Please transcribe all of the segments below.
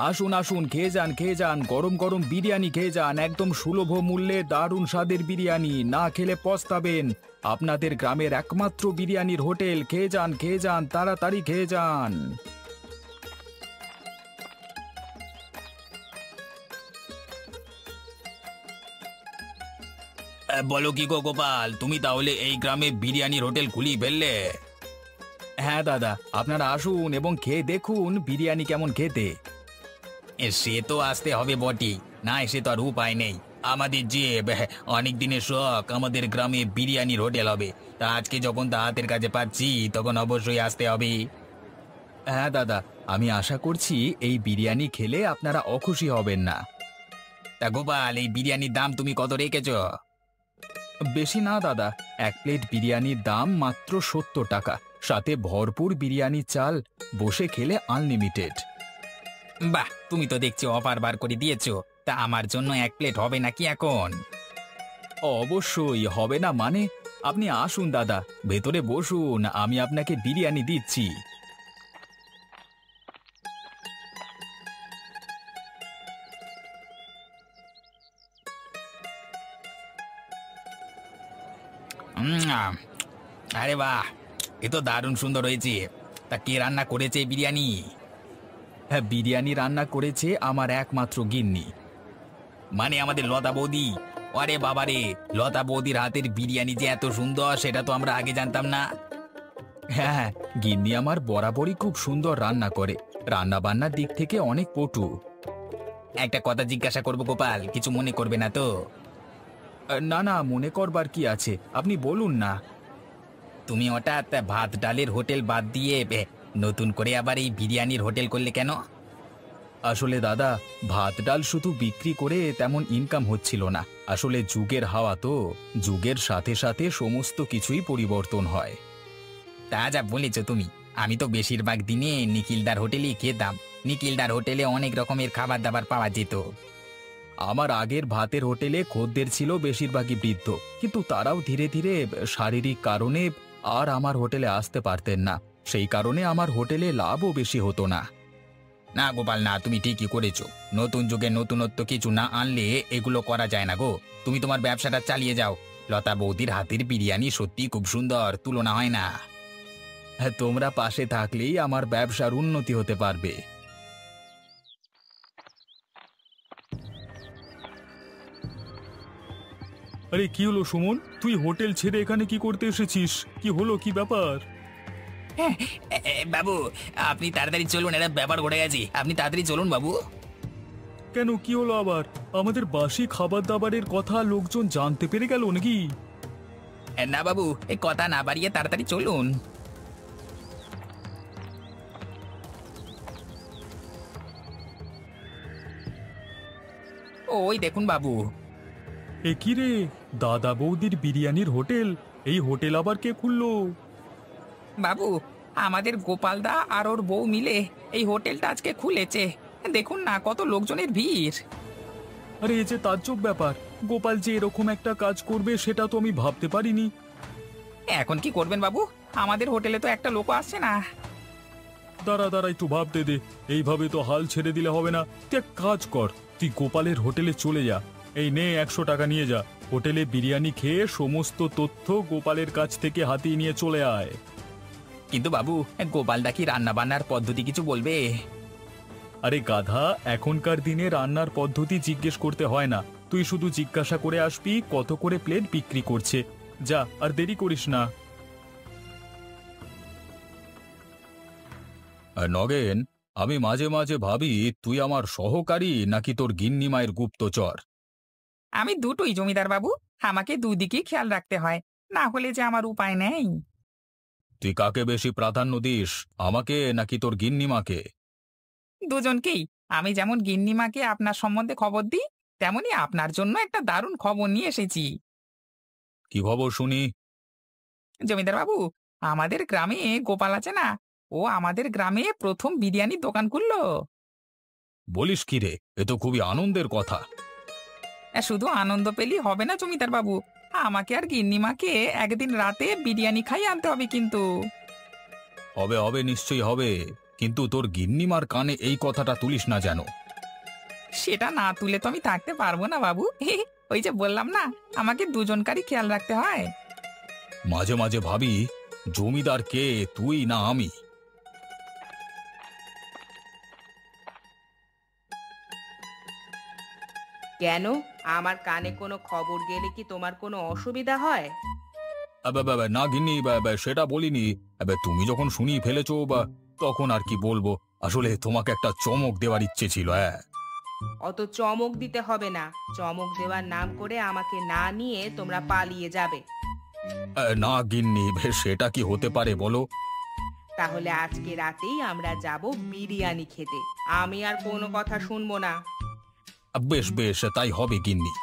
আসুন আসুন, খেয়ে যান খেয়ে যান, গরম গরম বিরিয়ানি খেয়ে যান, একদম সুলভ মূল্যে দারুণ স্বাদের বিরিয়ানি, না খেলে পস্তাবেন। আপনাদের গ্রামের একমাত্র বিরিয়ানির হোটেল, খেয়ে যান তাড়াতাড়ি খেয়ে যান। বলো কি গো গোপাল, তুমি তাহলে এই গ্রামে বিরিয়ানির হোটেল খুলিয়ে ফেললে? হ্যাঁ দাদা, আপনারা আসুন এবং খেয়ে দেখুন বিরিয়ানি কেমন খেতে। সে তো আসতে হবে বটি, না এসে তো আর উপায় নেই। আমাদের যে অনেক দিনের শখ, আমাদের গ্রামে বিরিয়ানির হোটেল হবে, তা আজকে যখন তা হাতের কাছে পাচ্ছি তখন অবশ্যই আসতে হবে। হ্যাঁ দাদা, আমি আশা করছি এই বিরিয়ানি খেলে আপনারা অখুশি হবেন না। তা গোপাল, এই বিরিয়ানির দাম তুমি কত রেখেছ? বেশি না দাদা, এক প্লেট বিরিয়ানির দাম মাত্র 70 টাকা, সাথে ভরপুর বিরিয়ানি চাল, বসে খেলে আনলিমিটেড। বাহ, তুমি তো দেখছি অফার বার করে দিয়েছো। তা আমার জন্য এক প্লেট হবে নাকি এখন? অবশ্যই হবে না মানে? আপনি আসুন দাদা, ভেতরে বসুন, আমি আপনাকে বিরিয়ানি দিচ্ছি। উম, আরে বাহ, এ তো দারুণ সুন্দর হয়েছে। তা কে রান্না করেছে এই বিরিয়ানি? হ্যাঁ, বিরিয়ানি রান্না করেছে আমার একমাত্র গিন্নি, মানে আমাদের লতা বৌদি। আরে বাবারে, লতা বৌদির হাতের বিরিয়ানি যে এত সুন্দর সেটা তো আমরা আগে জানতাম না। হ্যাঁ হ্যাঁ, গিন্নি আমার বরাবরই খুব সুন্দর রান্না করে, রান্না বান্নার দিক থেকে অনেক পটু। একটা কথা জিজ্ঞাসা করবো গোপাল, কিছু মনে করবে না তো? না না, মনে করবার কি আছে, আপনি বলুন না। তুমি হঠাৎ ভাত ডালের হোটেল বাদ দিয়ে নতুন করে আবার এই বিরিয়ানির হোটেল করলে কেন? আসলে দাদা, ভাত ডাল শুধু বিক্রি করে তেমন ইনকাম হচ্ছিল না। আসলে যুগের হাওয়া তো, যুগের সাথে সাথে সমস্ত কিছুই পরিবর্তন হয়। তা যা বলেছ তুমি, আমি তো বেশিরভাগ দিনে নিখিলদার হোটেলেই খেতাম। নিখিলদার হোটেলে অনেক রকমের খাবার দাবার পাওয়া যেত। আমার আগের ভাতের হোটেলে খদ্দের ছিল বেশিরভাগই বৃদ্ধ, কিন্তু তারাও ধীরে ধীরে শারীরিক কারণে আর আমার হোটেলে আসতে পারতেন না। সেই কারণে আমার হোটেলে লাভও বেশি হতো না। না গোপাল, না, তুমি ঠিকই করেছো। নতুন যুগে নতুনত্ব কিছু না আনলে এগুলো করা যায় না গো। তুমি তোমার ব্যবসাটা চালিয়ে যাও। লতা বৌদির হাতের বিরিয়ানি সত্যি খুব সুন্দর, তুলনা হয় না। হ্যাঁ, তোমরা পাশে থাকলেই আমার ব্যবসার উন্নতি হতে পারবে। আরে কি হলো সুমন, তুই হোটেল ছেড়ে এখানে কি করতে এসেছিস? কি হলো, কি ব্যাপার? বাবু, আপনি তাড়াতাড়ি চলুন, একটা ব্যাপার ঘটে গেছে, আপনি তাড়াতাড়ি চলুন বাবু। কেন, কি হলো আবার? আমাদের বাসি খাবার দাবারের কথা লোকজন জানতে পেরে গেল নাকি? না বাবু, এই কথা না বাড়িয়ে তাড়াতাড়ি চলুন। ওই দেখুন বাবু। এ কি রে, দাদা বৌদির বিরিয়ানির হোটেল? এই হোটেল আবার কে খুললো? বাবু, আমাদের গোপালদা আর ওর বউ মিলে এই হোটেলটা আজকে খুলেছে। দেখুন না, কত লোকজনের ভিড়। আরে এ যে তাজ্জব ব্যাপার, গোপাল যে এরকম একটা কাজ করবে সেটা তো আমি ভাবতে পারিনি। এখন কি করবেন বাবু? আমাদের হোটেলে তো একটা লোকও আসছে না। দাঁড়া দাঁড়া, একটু ভাবতে দে, এইভাবে তো হাল ছেড়ে দিলে হবে না। তুই এক কাজ কর, তুই গোপালের হোটেলে চলে যা, এই নে 100 টাকা নিয়ে যা, হোটেলে বিরিয়ানি খেয়ে সমস্ত তথ্য গোপালের কাছ থেকে হাতিয়ে নিয়ে চলে আয়। কিন্তু বাবু, গোপালদা কি রান্না বান্নার পদ্ধতি কিছু বলবে? আরে গাধা, এখনকার দিনে রান্নার পদ্ধতি জিজ্ঞেস করতে হয় না, তুই শুধু জিজ্ঞাসা করে আসবি কত করে প্লেট বিক্রি করছে। যা, আর দেরি করিস না। নগেন, আমি মাঝে মাঝে ভাবি তুই আমার সহকারী নাকি তোর গিন্নি মায়ের গুপ্তচর। আমি দুটোই জমিদার বাবু, আমাকে দুদিকেই খেয়াল রাখতে হয়, না হলে যে আমার উপায় নেই। তুই কাকে বেশি প্রাধান্য দিস, আমাকে নাকি তোর গিন্নিমাকে? দুজনকেই। আমি যেমন গিন্নিমাকে আপনার সম্বন্ধে খবর দিই, তেমনি আপনার জন্য একটা দারুণ খবর নিয়ে এসেছি। কি খবর শুনি? জমিদার বাবু, আমাদের গ্রামে গোপাল আছে না, ও আমাদের গ্রামে প্রথম বিরিয়ানির দোকান খুললো। বলিস কি রে, এ তো খুবই আনন্দের কথা। শুধু আনন্দ পেলেই হবে না জমিদার বাবু, আমাকে আর গিন্নিমাকে একদিন রাতে বিরিয়ানি খাইয়ে আনতে হবে কিন্তু। হবে হবে, নিশ্চয়ই হবে। কিন্তু তোর গিন্নিমার কানে এই কথাটা তুলিস না যেন। সেটা না তুলে তো আমি থাকতে পারবো না বাবু। ওই যে বললাম না, আমাকে দুজনকারই খেয়াল রাখতে হয়। মাঝে মাঝে ভাবি, জমিদার কে, তুই না আমি? কেন? আমার কানে কোনো খবর গেলে কি তোমার কোনো অসুবিধা হয়? না গিন্নি, সেটা বলিনি। তুমি যখন শুনিয়ে ফেলেছো বা, তখন আর কি বলবো। আসলে তোমাকে একটা চমক দেওয়ার ইচ্ছে ছিল। হ্যাঁ, অত চমক দিতে হবে না। চমক দেওয়ার নাম করে আমাকে না নিয়ে তোমরা পালিয়ে যাবে। না গিন্নি, সেটা কি হতে পারে বলো? তাহলে আজকে রাতেই আমরা যাব বিরিয়ানি খেতে। আমি আর কোনো কথা শুনবো না। বেশ বেশ, তাই হবে গিন্নি।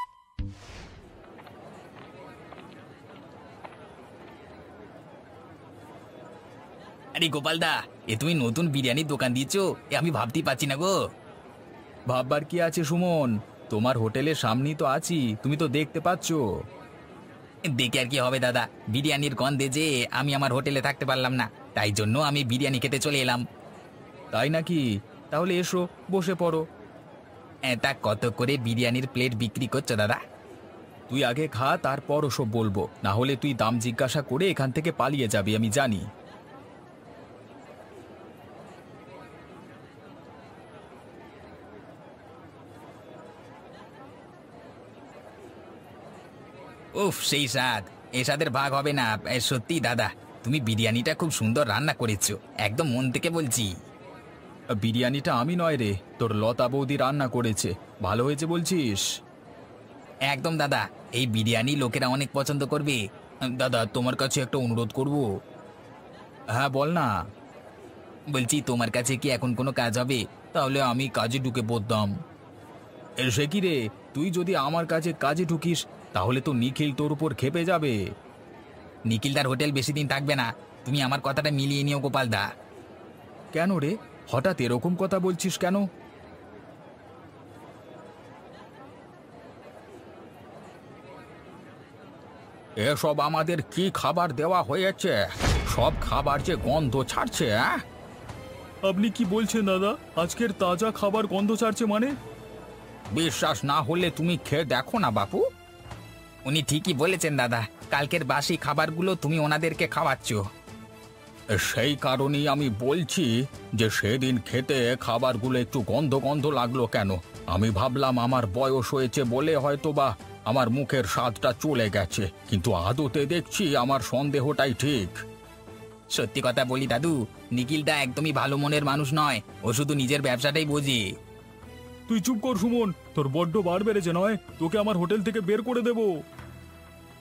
আরে গোপালদা, এ তুমি নতুন বিরিয়ানির দোকান দিয়েছো? এ আমি ভাবতেই পারছি না গো। ভাববার কি আছে সুমন, তোমার হোটেলের সামনেই তো আছি, তুমি তো দেখতে পাচ্ছ। দেখে আর কি হবে দাদা, বিরিয়ানির গন্ধে যে আমি আমার হোটেলে থাকতে পারলাম না, তাই জন্য আমি বিরিয়ানি খেতে চলে এলাম। তাই নাকি? তাহলে এসো, বসে পড়ো। তা কত করে বিরিয়ানির প্লেট বিক্রি করছো দাদা? তুই আগে খা, তারপর ওসব বলবো, না হলে তুই দাম জিজ্ঞাসা করে এখান থেকে পালিয়ে যাবি, আমি জানি। উফ, সেই স্বাদ, এ স্বাদের ভাগ হবে না। সত্যি দাদা, তুমি বিরিয়ানিটা খুব সুন্দর রান্না করেছো, একদম মন থেকে বলছি। বিরিয়ানিটা আমি নয় রে, তোর লতা বৌদি রান্না করেছে। ভালো হয়েছে বলছিস? একদম দাদা, এই বিরিয়ানি লোকেরা অনেক পছন্দ করবে। দাদা, তোমার কাছে একটা অনুরোধ করব। হ্যাঁ বল না। বলছি, তোমার কাছে কি এখন কোনো কাজ হবে? তাহলে আমি কাজে ঢুকে পড়তাম। সে কি রে, তুই যদি আমার কাছে কাজে ঢুকিস তাহলে তো নিখিল তোর উপর খেপে যাবে। নিখিলদার হোটেল বেশি দিন থাকবে না, তুমি আমার কথাটা মিলিয়ে নিও গোপালদা। কেন রে, হঠাৎ এরকম কথা বলছিস কেন? এসব আমাদের কি খাবার দেওয়া হয়েছে? সব খাবার যে গন্ধ ছাড়ছে। আপনি কি বলছেন দাদা? আজকের তাজা খাবার গন্ধ ছাড়ছে মানে? বিশ্বাস না হলে তুমি খেয়ে দেখো না বাপু। উনি ঠিকই বলেছেন দাদা, কালকের বাসি খাবারগুলো তুমি ওনাদেরকে খাওয়াচ্ছ। সেই কারণেই আমি বলছি যে সেদিন খেতে খাবারগুলো একটু গন্ধ গন্ধ লাগলো কেন। আমি ভাবলাম আমার বয়স হয়েছে বলে হয়তো বা আমার মুখের স্বাদটা চলে গেছে, কিন্তু আদতে দেখছি আমার সন্দেহটাই ঠিক। সত্যি কথা বলি দাদু, নিখিলদা একদমই ভালো মনের মানুষ নয়, ও শুধু নিজের ব্যবসাটাই বোঝে। তুই চুপ কর সুমন, তোর বড্ড বার বেড়েছে নয়? তোকে আমার হোটেল থেকে বের করে দেব।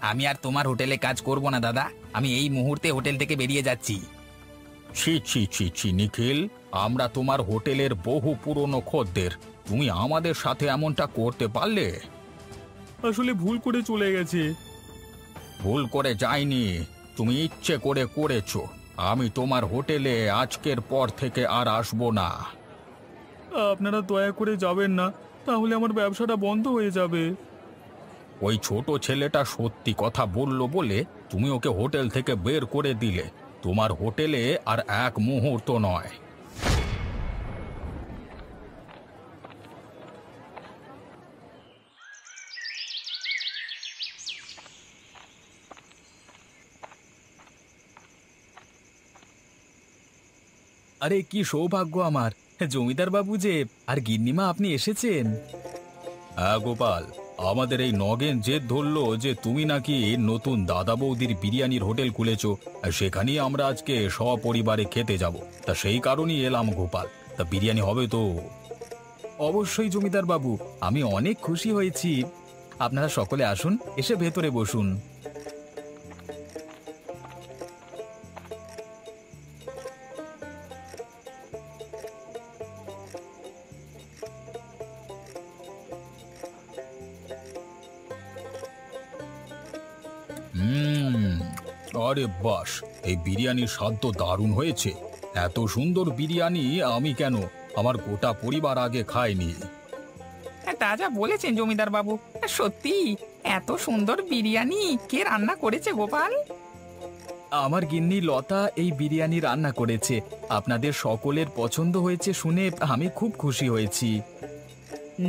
আমি আর তোমার হোটেলে কাজ করব না দাদা, আমি এই মুহূর্তে হোটেল থেকে বেরিয়ে যাচ্ছি। ছি ছি ছি ছি নিখিল, আমরা তোমার হোটেলের বহু পুরনো খদ্দের, তুমি আমাদের সাথে এমনটা করতে পারলে? আসলে ভুল করে চলে গেছে। ভুল করে যায়নি, তুমি ইচ্ছে করে করেছো। আমি তোমার হোটেলে আজকের পর থেকে আর আসবো না। আপনারা দয়া করে যাবেন না, তাহলে আমার ব্যবসাটা বন্ধ হয়ে যাবে। ওই ছোট ছেলেটা সত্যি কথা বলল বলে তুমি ওকে হোটেল থেকে বের করে দিলে। তোমার হোটেলে আর এক মুহূর্ত নয়। আরে কি সৌভাগ্য আমার, জমিদার বাবু যে, আর গিন্নিমা আপনি এসেছেন। হ্যাঁ গোপাল, আমাদের এই নগেন জেদ ধরলো যে তুমি নাকি নতুন দাদা বৌদির বিরিয়ানির হোটেল খুলেছো, আর সেখানেই আমরা আজকে সপরিবারে খেতে যাব। তা সেই কারণেই এলাম গোপাল। তা বিরিয়ানি হবে তো? অবশ্যই জমিদার বাবু, আমি অনেক খুশি হয়েছি। আপনারা সকলে আসুন, এসে ভেতরে বসুন। আরে বাস, এই বিরিয়ানির স্বাদ তো দারুণ হয়েছে। এত সুন্দর বিরিয়ানি আমি কেন, আমার গোটা পরিবার আগে খায়নি। তা যা বলেছেন জমিদার বাবু, সত্যি এত সুন্দর বিরিয়ানি কে রান্না করেছে গোপাল? আমার গিন্নি লতা এই বিরিয়ানি রান্না করেছে। আপনাদের সকলের পছন্দ হয়েছে শুনে আমি খুব খুশি হয়েছি।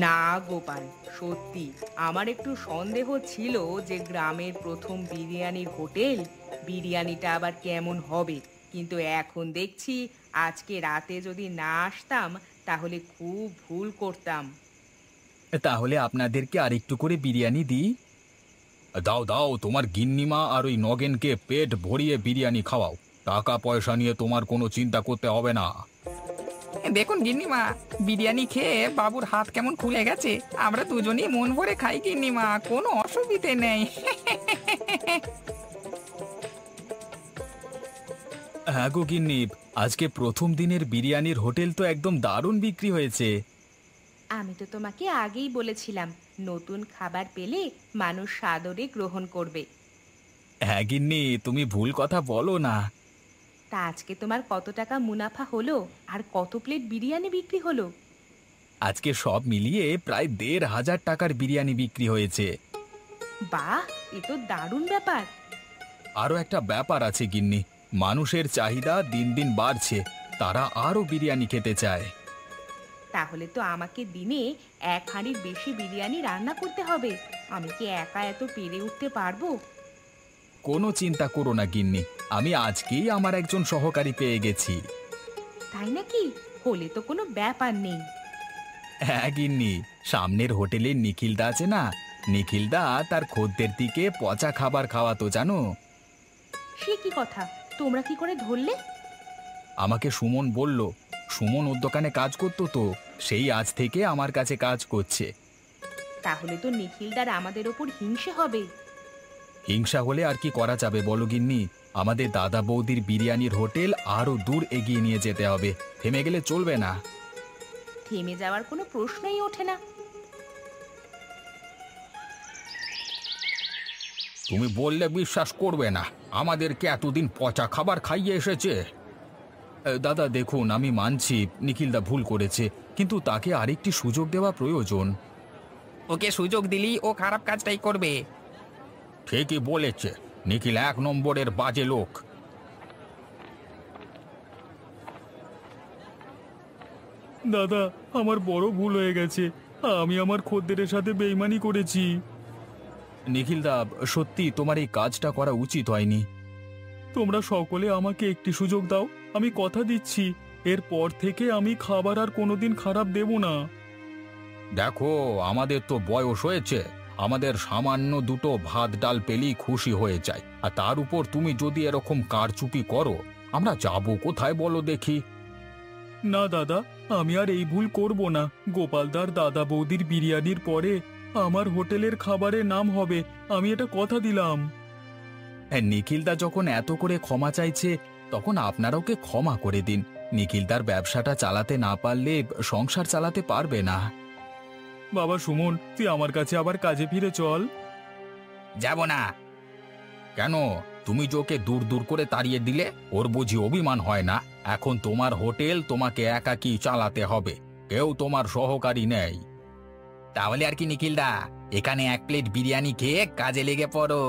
না গোপাল, সত্যি আমার একটু সন্দেহ ছিল যে গ্রামের প্রথম বিরিয়ানির হোটেল, বিরিয়ানিটা আবার কেমন হবে। কিন্তু এখন দেখছি আজকে রাতে যদি না আসতাম তাহলে খুব ভুল করতাম। তাহলে আপনাদেরকে আরেকটু করে বিরিয়ানি দিই। দাও দাও, তোমার গিন্নিমা আর ওই নগেনকে পেট ভরিয়ে বিরিয়ানি খাওয়াও। টাকা পয়সা নিয়ে তোমার কোনো চিন্তা করতে হবে না। দেখুন গিন্নিমা, বিরিয়ানি খেয়ে বাবুর হাত কেমন খুলে গেছে। আমরা দুজনেই মন ভরে খাই গিন্নিমা, কোনো অসুবিধে নেই। হ্যাঁ গো গিন্নি, আজকে প্রথম দিনের বিরিয়ানির হোটেল তো একদম দারুণ বিক্রি হয়েছে। আমি তো তোমাকে আগেই বলেছিলাম, নতুন খাবার পেলে মানুষ সাদরে গ্রহণ করবে। হ্যাঁ গিন্নি, তুমি ভুল কথা বলো না। তা আজকে তোমার কত টাকা মুনাফা হলো আর কত প্লেট বিরিয়ানি বিক্রি হলো? আজকে সব মিলিয়ে প্রায় ১,৫০০ টাকার বিরিয়ানি বিক্রি হয়েছে। বাহ, এ তো দারুণ ব্যাপার। আরও একটা ব্যাপার আছে গিন্নি, মানুষের চাহিদা দিন দিন বাড়ছে, তারা আরও বিরিয়ানি খেতে চায়। তাহলে তো আমাকে দিনে 1 হাঁড়ির বেশি বিরিয়ানি রান্না করতে হবে। আমি কি একা এত পেরে উঠতে পারবো? কোনো চিন্তা করো না গিন্নি, আমি আজকেই আমার একজন সহকারী পেয়ে গেছি। তাই নাকি? হলে তো কোনো ব্যাপার নেই। হ্যাঁ গিন্নি, সামনের হোটেলে নিখিলদা আছে না, নিখিলদা তার খদ্দের দিকে পচা খাবার খাওয়াতো জানো। সে কি কথা, তোমরা কি করে ধরলে? আমাকে সুমন বলল, সুমন ওর দোকানে কাজ করতো তো, সেই আজ থেকে আমার কাছে কাজ করছে। তাহলে তো নিখিলদার আমাদের ওপর হিংসে হবে। হিংসা হলে আর কি করা যাবে বলো গিন্নি, আমাদের দাদা বৌদির বিরিয়ানির হোটেল আরো দূর এগিয়ে নিয়ে যেতে হবে, থেমে গেলে চলবে না। থেমে যাওয়ার কোনো প্রশ্নই ওঠে না। তুমি বললে বিশ্বাস করবে না, আমাদেরকে এতদিন পচা খাবার খাইয়ে এসেছে। দাদা দেখুন, আমি মানছি নিখিলদা ভুল করেছে, কিন্তু তাকে আরেকটি সুযোগ দেওয়া প্রয়োজন। ওকে সুযোগ দিলেই ও খারাপ কাজটাই করবে। ঠিকই বলেছে, নিখিল ১ নম্বরের বাজে লোক। দাদা, আমার বড় ভুল হয়ে গেছে। আমি আমার খদ্দেরের সাথে বেইমানি করেছি। নিখিলদা, সত্যি তোমার এই কাজটা করা উচিত হয়নি। তোমরা সকলে আমাকে একটি সুযোগ দাও, আমি কথা দিচ্ছি এরপর থেকে আমি খাবার আর কোনোদিন খারাপ দেব না। দেখো, আমাদের তো বয়স হয়েছে, আমাদের সামান্য দুটো ভাত ডাল পেলেই খুশি হয়ে যায়, আর তার উপর তুমি যদি এরকম কারচুপি করো, আমরা যাব কোথায় বলো দেখি। না দাদা, আমি আর এই ভুল করব না। গোপালদার দাদা বৌদির বিরিয়ানির পরে আমার হোটেলের খাবারের নাম হবে, আমি এটা কথা দিলাম। নিখিলদা যখন এত করে ক্ষমা চাইছে, তখন আপনারা ওকে ক্ষমা করে দিন। নিখিলদার ব্যবসাটা চালাতে না পারলে সংসার চালাতে পারবে না। বাবা সুমন, তুই আমার কাছে আবার কাজে ফিরে চল। যাব না। কেন? তুমি যে ওকে দূর দূর করে তাড়িয়ে দিলে, ওর বুঝি অভিমান হয় না? এখন তোমার হোটেল তোমাকে একাকী চালাতে হবে, কেউ তোমার সহকারী নেই। তাহলে আর কি নিখিলদা, এখানে 1 প্লেট বিরিয়ানি খেয়ে কাজে লেগে পড়ো।